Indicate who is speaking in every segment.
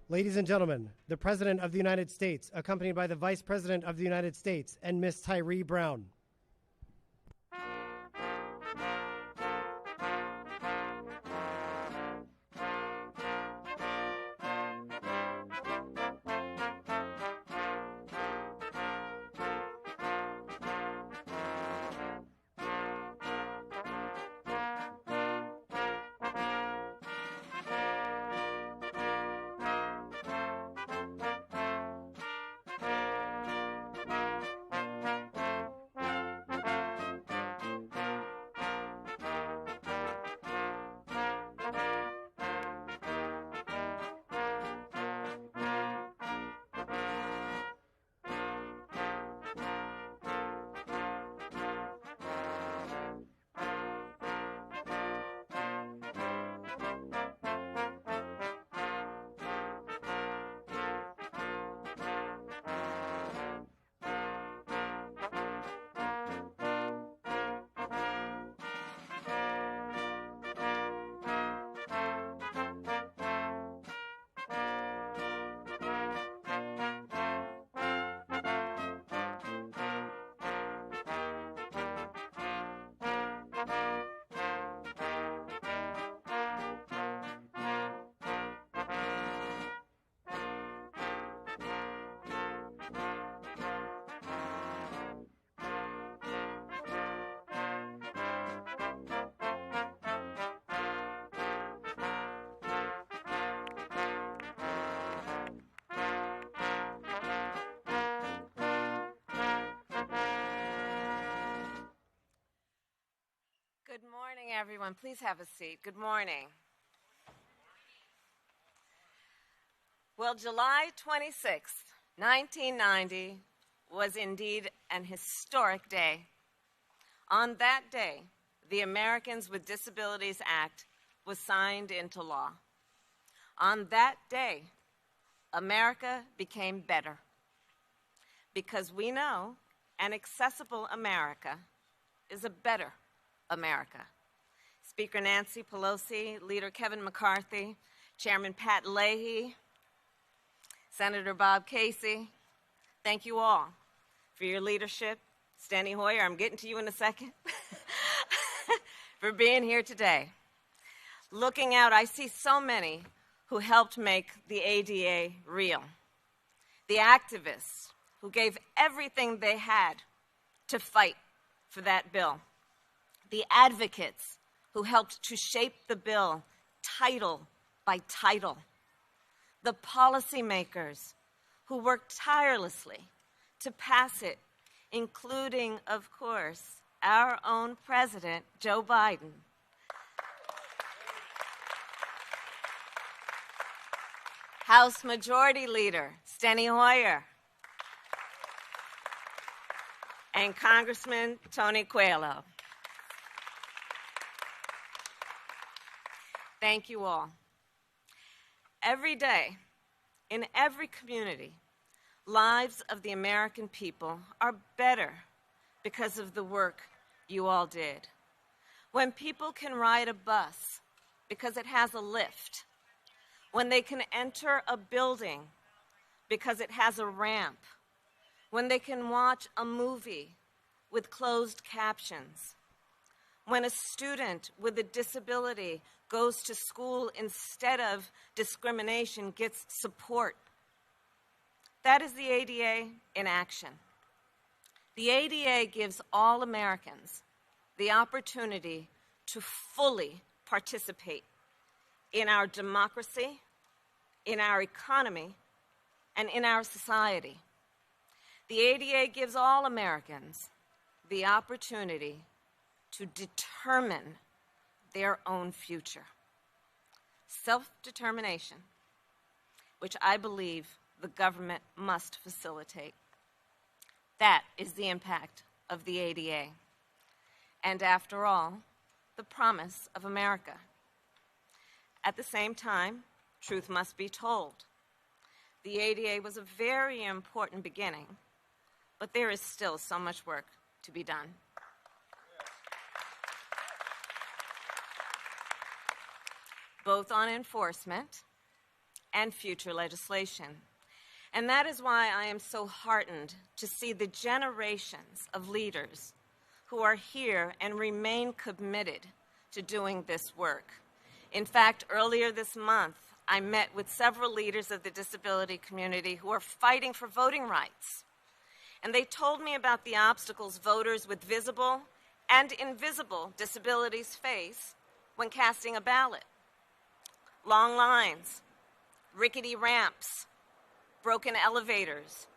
Speaker 1: Ladies and gentlemen, the President of the United States, accompanied by the Vice President of the United States and Miss Tyree Brown.
Speaker 2: Good morning, everyone. Please have a seat. Good morning. Well, July 26th, 1990 was indeed an historic day. On that day, the Americans with Disabilities Act was signed into law. On that day, America became better because we know an accessible America is a better America. Speaker Nancy Pelosi, Leader Kevin McCarthy, Chairman Pat Leahy, Senator Bob Casey, thank you all for your leadership. Steny Hoyer, I'm getting to you in a second, for being here today. Looking out, I see so many who helped make the ADA real. The activists who gave everything they had to fight for that bill. The advocates who helped to shape the bill title by title. The policymakers who worked tirelessly to pass it, including, of course, our own President, Joe Biden. House Majority Leader, Steny Hoyer. And Congressman Tony Coelho. Thank you all. Every day, in every community, lives of the American people are better because of the work you all did. When people can ride a bus because it has a lift, when they can enter a building because it has a ramp, when they can watch a movie with closed captions, when a student with a disability goes to school instead of discrimination gets support. That is the ADA in action. The ADA gives all Americans the opportunity to fully participate in our democracy, in our economy, and in our society. The ADA gives all Americans the opportunity to determine their own future. Self-determination, which I believe the government must facilitate. That is the impact of the ADA. And after all, the promise of America. At the same time, truth must be told. The ADA was a very important beginning, but there is still so much work to be done. Both on enforcement and future legislation. And that is why I am so heartened to see the generations of leaders who are here and remain committed to doing this work. In fact, earlier this month, I met with several leaders of the disability community who are fighting for voting rights. And they told me about the obstacles voters with visible and invisible disabilities face when casting a ballot. Long lines, rickety ramps, broken elevators,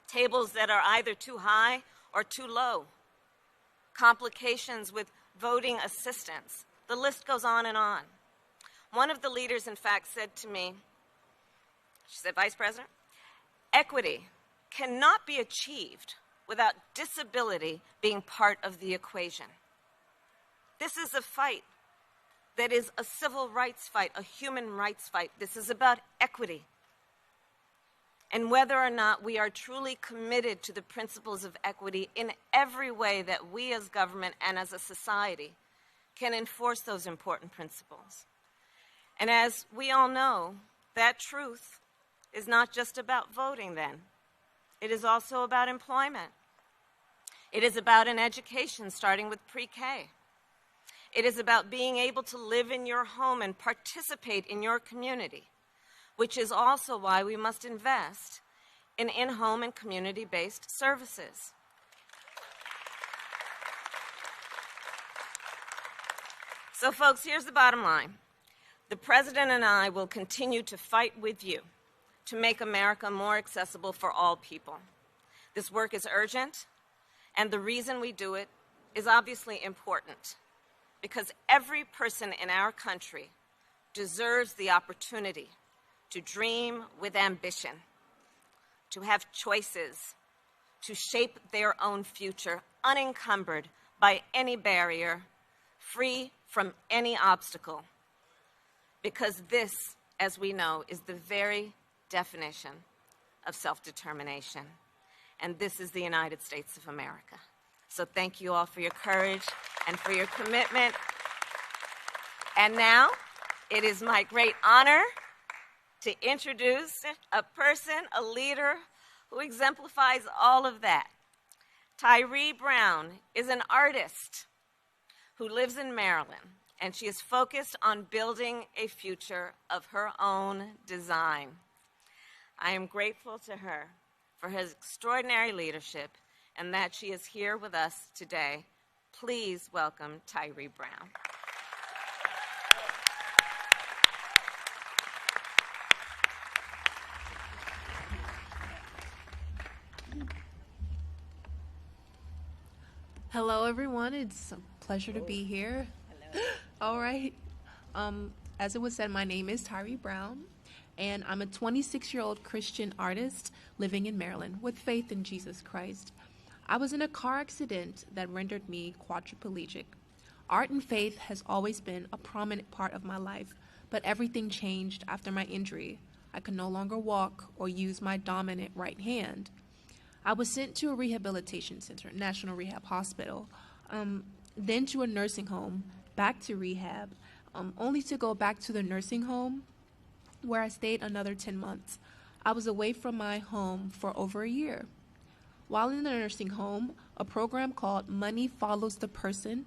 Speaker 2: tables that are either too high or too low, complications with voting assistance. The list goes on and on. One of the leaders, in fact, said to me, she said, "Vice President, equity cannot be achieved without disability being part of the equation. This is a fight that is a civil rights fight, a human rights fight. This is about equity. And whether or not we are truly committed to the principles of equity in every way that we as government and as a society can enforce those important principles. And as we all know, that truth is not just about voting then. It is also about employment. It is about an education starting with pre-K. It is about being able to live in your home and participate in your community, which is also why we must invest in in-home and community-based services. So, folks, here's the bottom line. The President and I will continue to fight with you to make America more accessible for all people. This work is urgent, and the reason we do it is obviously important, because every person in our country deserves the opportunity to dream with ambition, to have choices, to shape their own future unencumbered by any barrier, free from any obstacle. Because this, as we know, is the very definition of self-determination. And this is the United States of America. So thank you all for your courage and for your commitment. And now, it is my great honor to introduce a person, a leader, who exemplifies all of that. Tyree Brown is an artist who lives in Maryland, and she is focused on building a future of her own design. I am grateful to her for her extraordinary leadership and that she is here with us today. Please welcome Tyree Brown.
Speaker 3: Hello, everyone. It's a pleasure to be here.
Speaker 2: Hello.
Speaker 3: All right. As it was said, my name is Tyree Brown, and I'm a 26-year-old Christian artist living in Maryland with faith in Jesus Christ. I was in a car accident that rendered me quadriplegic. Art and faith has always been a prominent part of my life, but everything changed after my injury. I could no longer walk or use my dominant right hand. I was sent to a rehabilitation center, National Rehab Hospital, then to a nursing home, back to rehab, only to go back to the nursing home where I stayed another 10 months. I was away from my home for over a year. While in the nursing home, a program called Money Follows the Person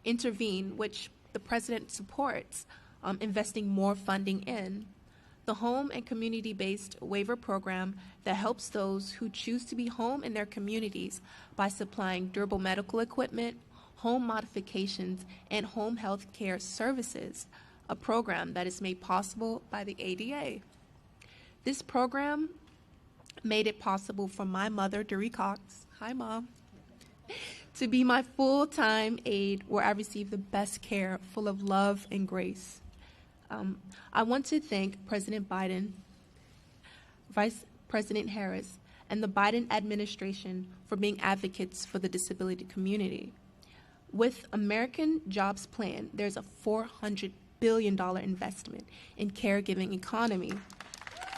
Speaker 3: intervened, which the president supports, investing more funding in. The home and community-based waiver program that helps those who choose to be home in their communities by supplying durable medical equipment, home modifications, and home health care services, a program that is made possible by the ADA. This program made it possible for my mother, Tyree Cox, hi Mom, to be my full-time aide where I receive the best care full of love and grace. I want to thank President Biden, Vice President Harris, and the Biden administration for being advocates for the disability community. With American Jobs Plan, there's a $400 billion investment in caregiving economy.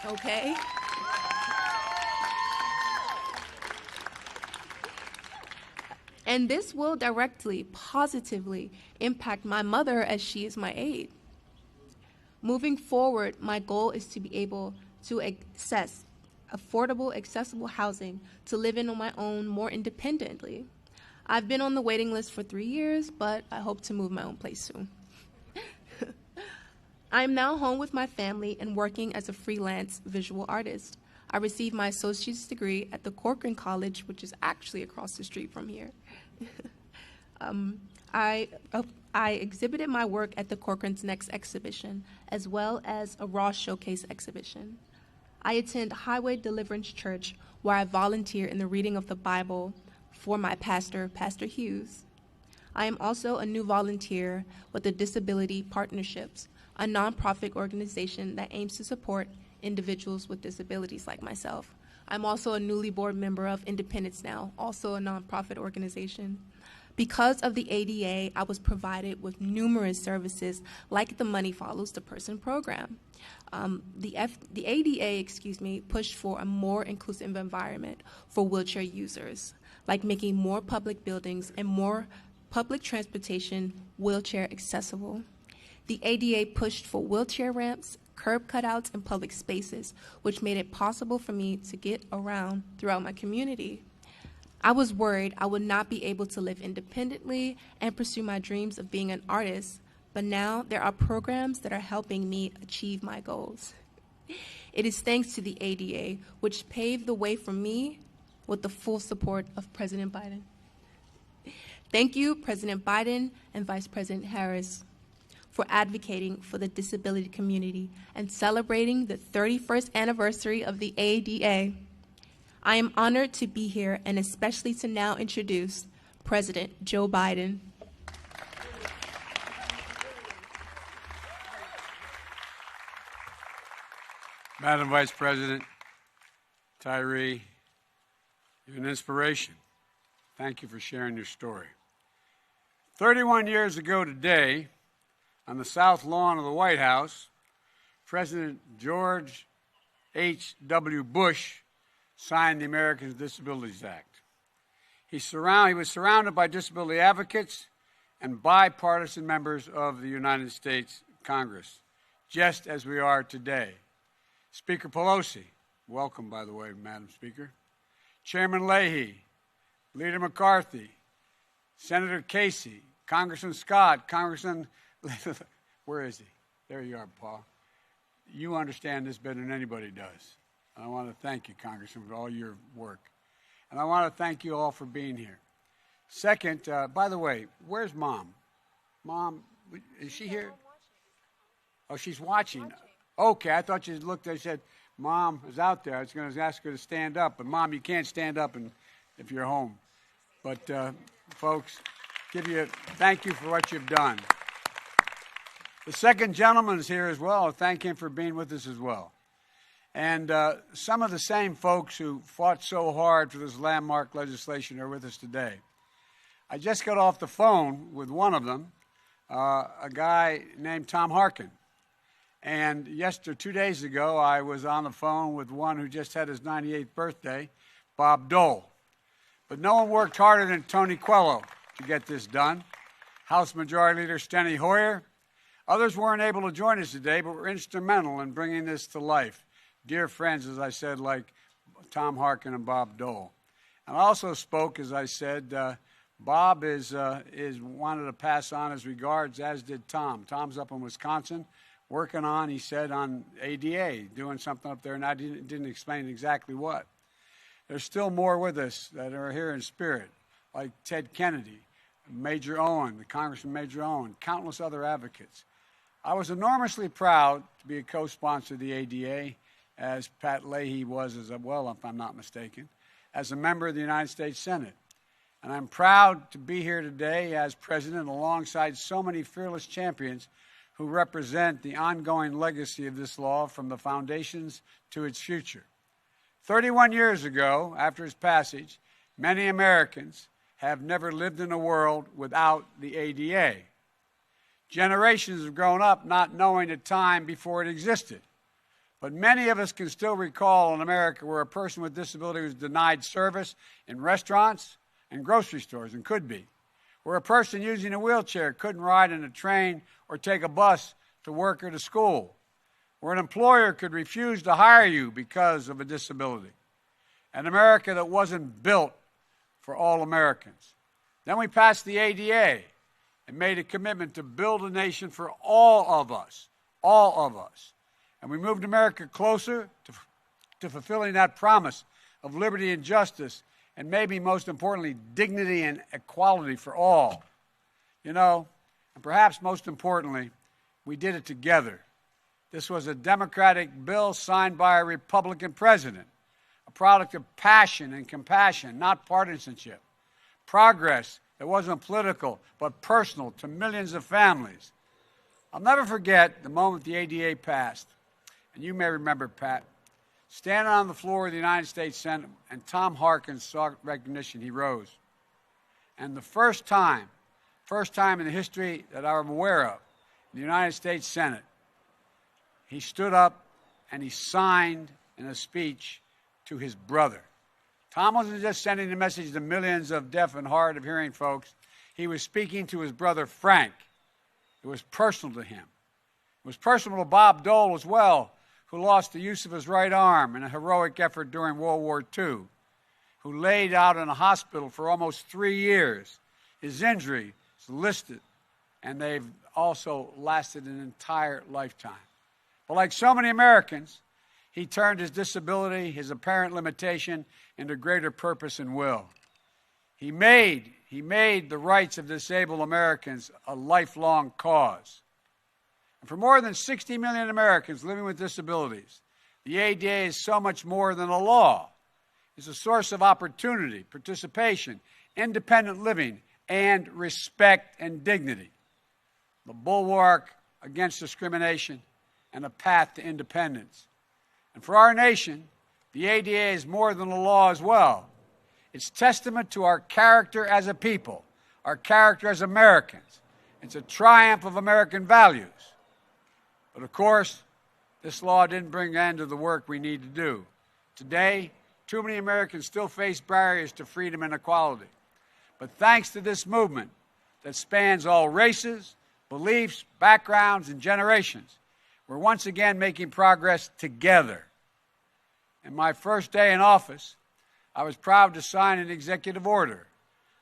Speaker 3: Okay? And this will directly, positively impact my mother as she is my aide. Moving forward, my goal is to be able to access affordable, accessible housing to live in on my own more independently. I've been on the waiting list for 3 years, but I hope to move my own place soon. I am now home with my family and working as a freelance visual artist. I received my associate's degree at the Corcoran College, which is actually across the street from here. I exhibited my work at the Corcoran's next exhibition, as well as a Ross Showcase exhibition. I attend Highway Deliverance Church, where I volunteer in the reading of the Bible for my pastor, Pastor Hughes. I am also a new volunteer with the Disability Partnerships, a nonprofit organization that aims to support individuals with disabilities like myself. I'm also a newly board member of Independence Now, also a nonprofit organization. Because of the ADA, I was provided with numerous services like the Money Follows the Person program. The ADA, pushed for a more inclusive environment for wheelchair users, like making more public buildings and more public transportation wheelchair accessible. The ADA pushed for wheelchair ramps, curb cutouts, and public spaces, which made it possible for me to get around throughout my community. I was worried I would not be able to live independently and pursue my dreams of being an artist, but now there are programs that are helping me achieve my goals. It is thanks to the ADA, which paved the way for me with the full support of President Biden. Thank you, President Biden and Vice President Harris, for advocating for the disability community and celebrating the 31st anniversary of the ADA. I am honored to be here and especially to now introduce President Joe Biden.
Speaker 4: Madam Vice President Tyree, you're an inspiration. Thank you for sharing your story. 31 years ago today, on the South Lawn of the White House, President George H.W. Bush signed the Americans with Disabilities Act. He was surrounded by disability advocates and bipartisan members of the United States Congress, just as we are today. Speaker Pelosi, welcome, by the way, Madam Speaker, Chairman Leahy, Leader McCarthy, Senator Casey, Congressman Scott, Congressman, where is he? There you are, Paul. You understand this better than anybody does. And I want to thank you, Congressman, for all your work. And I want to thank you all for being here. Second, by the way, where's Mom? Mom, is she here? Oh, she's watching. Okay, I thought you looked, I said, Mom is out there. I was going to ask her to stand up. But, Mom, you can't stand up if you're home. But, folks, thank you for what you've done. The second gentleman is here as well. Thank him for being with us as well. And some of the same folks who fought so hard for this landmark legislation are with us today. I just got off the phone with one of them, a guy named Tom Harkin. And 2 days ago, I was on the phone with one who just had his 98th birthday, Bob Dole. But no one worked harder than Tony Coelho to get this done. House Majority Leader Steny Hoyer. Others weren't able to join us today, but were instrumental in bringing this to life. Dear friends, as I said, like Tom Harkin and Bob Dole. And I also spoke, as I said, Bob is wanted to pass on his regards, as did Tom. Tom's up in Wisconsin, working on, he said, on ADA, doing something up there, and I didn't explain exactly what. There's still more with us that are here in spirit, like Ted Kennedy, Major Owen, the Congressman Major Owen, countless other advocates. I was enormously proud to be a co-sponsor of the ADA, as Pat Leahy was as well, if I'm not mistaken, as a member of the United States Senate. And I'm proud to be here today as president alongside so many fearless champions who represent the ongoing legacy of this law from the foundations to its future. 31 years ago, after its passage, many Americans have never lived in a world without the ADA. Generations have grown up not knowing a time before it existed. But many of us can still recall an America where a person with disability was denied service in restaurants and grocery stores, and could be, where a person using a wheelchair couldn't ride in a train or take a bus to work or to school, where an employer could refuse to hire you because of a disability, an America that wasn't built for all Americans. Then we passed the ADA and made a commitment to build a nation for all of us, And we moved America closer to fulfilling that promise of liberty and justice, and maybe most importantly, dignity and equality for all. You know, and perhaps most importantly, we did it together. This was a Democratic bill signed by a Republican president, a product of passion and compassion, not partisanship. Progress that wasn't political, but personal to millions of families. I'll never forget the moment the ADA passed, and you may remember, Pat, standing on the floor of the United States Senate, and Tom Harkins sought recognition, he rose. And the first time in the history that I'm aware of, in the United States Senate, he stood up and he signed in a speech to his brother. Tom wasn't just sending a message to millions of deaf and hard of hearing folks. He was speaking to his brother Frank. It was personal to him. It was personal to Bob Dole as well, who lost the use of his right arm in a heroic effort during World War II, who laid out in a hospital for almost 3 years. His injury is listed, and they've also lasted an entire lifetime. But like so many Americans, he turned his disability, his apparent limitation, into greater purpose and will. He made the rights of disabled Americans a lifelong cause. And for more than 60 million Americans living with disabilities, the ADA is so much more than a law. It's a source of opportunity, participation, independent living, and respect and dignity. The bulwark against discrimination and a path to independence. And for our nation, the ADA is more than a law as well. It's testament to our character as a people, our character as Americans. It's a triumph of American values. But of course, this law didn't bring an end to the work we need to do. Today, too many Americans still face barriers to freedom and equality. But thanks to this movement that spans all races, beliefs, backgrounds, and generations, we're once again making progress together. In my first day in office, I was proud to sign an executive order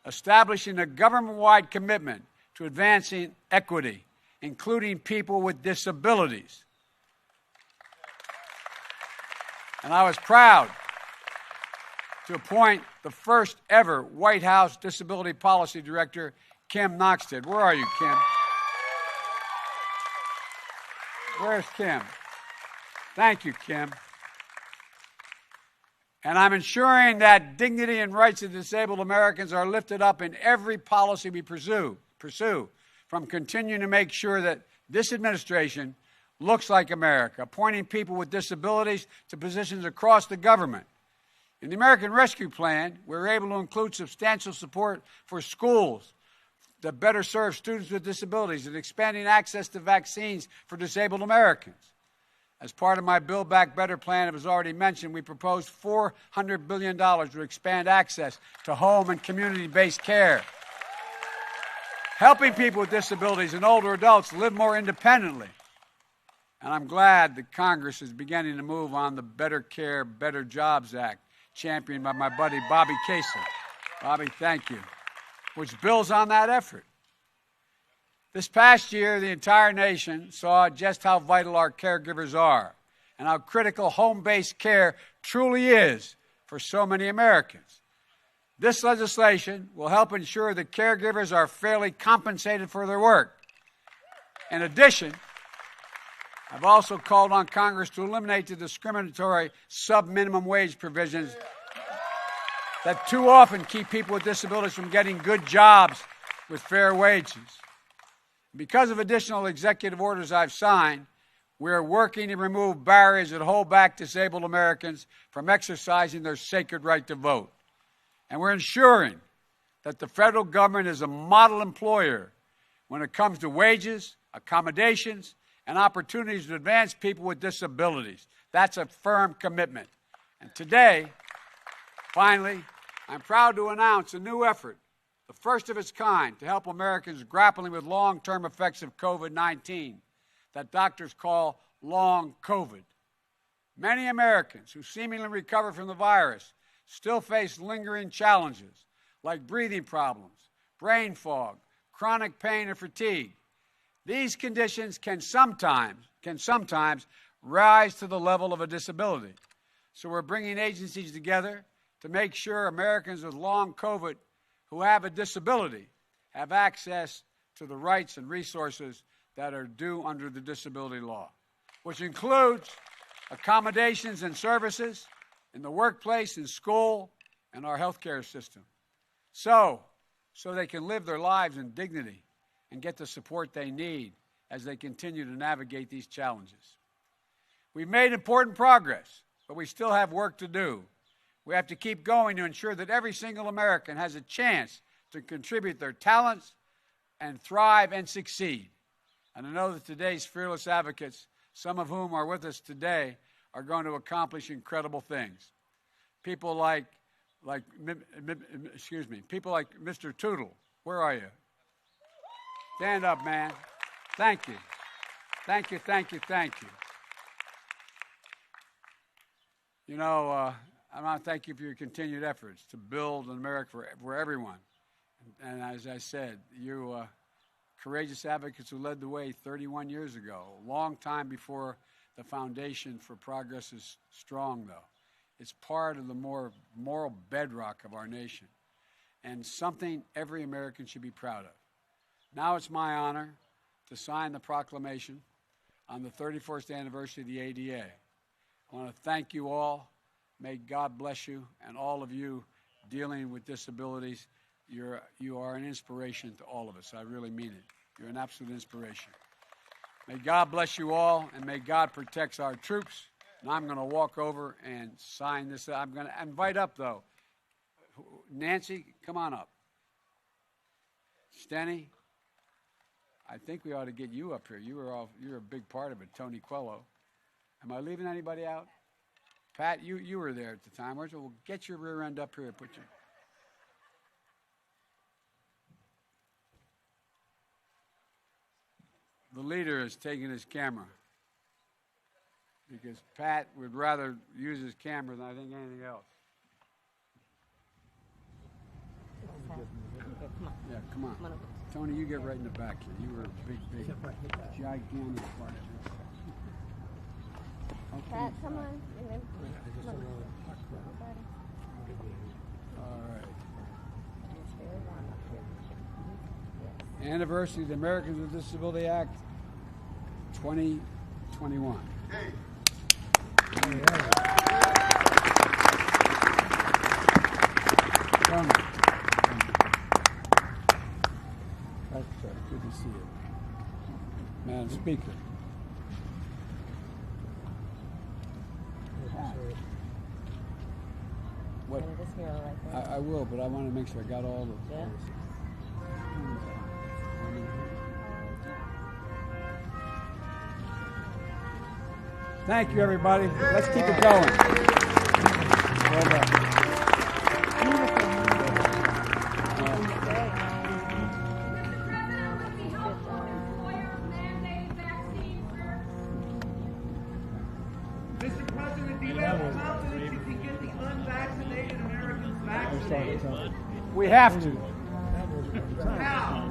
Speaker 4: establishing a government-wide commitment to advancing equity, including people with disabilities. And I was proud to appoint the first ever White House Disability Policy Director, Kim Noxted. Where are you, Kim? Where's Kim? Thank you, Kim. And I'm ensuring that dignity and rights of disabled Americans are lifted up in every policy we pursue, from continuing to make sure that this administration looks like America, appointing people with disabilities to positions across the government. In the American Rescue Plan, we were able to include substantial support for schools that better serve students with disabilities and expanding access to vaccines for disabled Americans. As part of my Build Back Better plan, it was already mentioned, we proposed $400 billion to expand access to home and community-based care, helping people with disabilities and older adults live more independently. And I'm glad that Congress is beginning to move on the Better Care, Better Jobs Act, championed by my buddy Bobby Kasich. Bobby, thank you. Which builds on that effort. This past year, the entire nation saw just how vital our caregivers are and how critical home-based care truly is for so many Americans. This legislation will help ensure that caregivers are fairly compensated for their work. In addition, I've also called on Congress to eliminate the discriminatory sub-minimum wage provisions that too often keep people with disabilities from getting good jobs with fair wages. Because of additional executive orders I've signed, we are working to remove barriers that hold back disabled Americans from exercising their sacred right to vote. And we're ensuring that the federal government is a model employer when it comes to wages, accommodations, and opportunities to advance people with disabilities. That's a firm commitment. And today, finally, I'm proud to announce a new effort, the first of its kind, to help Americans grappling with long-term effects of COVID-19. that doctors call long COVID. Many Americans who seemingly recover from the virus still face lingering challenges like breathing problems, brain fog, chronic pain, or fatigue. These conditions can sometimes rise to the level of a disability. So we're bringing agencies together to make sure Americans with long COVID who have a disability have access to the rights and resources that are due under the disability law, which includes accommodations and services in the workplace, in school, and our healthcare system. So they can live their lives in dignity and get the support they need as they continue to navigate these challenges. We've made important progress, but we still have work to do. We have to keep going to ensure that every single American has a chance to contribute their talents and thrive and succeed. And I know that today's fearless advocates, some of whom are with us today, are going to accomplish incredible things. People like Mr. Tootle. Where are you? Stand up, man. Thank you. Thank you, thank you, thank you. You know, I want to thank you for your continued efforts to build an America for everyone. And as I said, you courageous advocates who led the way 31 years ago, a long time before the foundation for progress is strong, though. It's part of the more moral bedrock of our nation and something every American should be proud of. Now it's my honor to sign the proclamation on the 31st anniversary of the ADA. I want to thank you all. May God bless you and all of you dealing with disabilities. You are an inspiration to all of us. I really mean it. You're an absolute inspiration. May God bless you all, and may God protect our troops. And I'm going to walk over and sign this. I'm going to invite up, though, Nancy, come on up. Stenny, I think we ought to get you up here. You're a big part of it, Tony Quello. Am I leaving anybody out? Pat, you were there at the time. We'll get your rear end up here. Put you. The leader is taking his camera because Pat would rather use his camera than I think anything else. Yeah, come on. Tony, you get right in the back here. You were a big, gigantic part of this. Okay.
Speaker 2: Pat, come on.
Speaker 4: All right. Anniversary of the Americans with Disabilities Act 2021. Hey. Tony. Good to see you. Madam Speaker. What? I will, but I want to make sure I got all the... Yeah. Thank you, everybody. Let's keep it going. Well done.
Speaker 5: Mr. President, do you have confidence you can get the unvaccinated Americans vaccinated?
Speaker 4: We have to.
Speaker 5: How?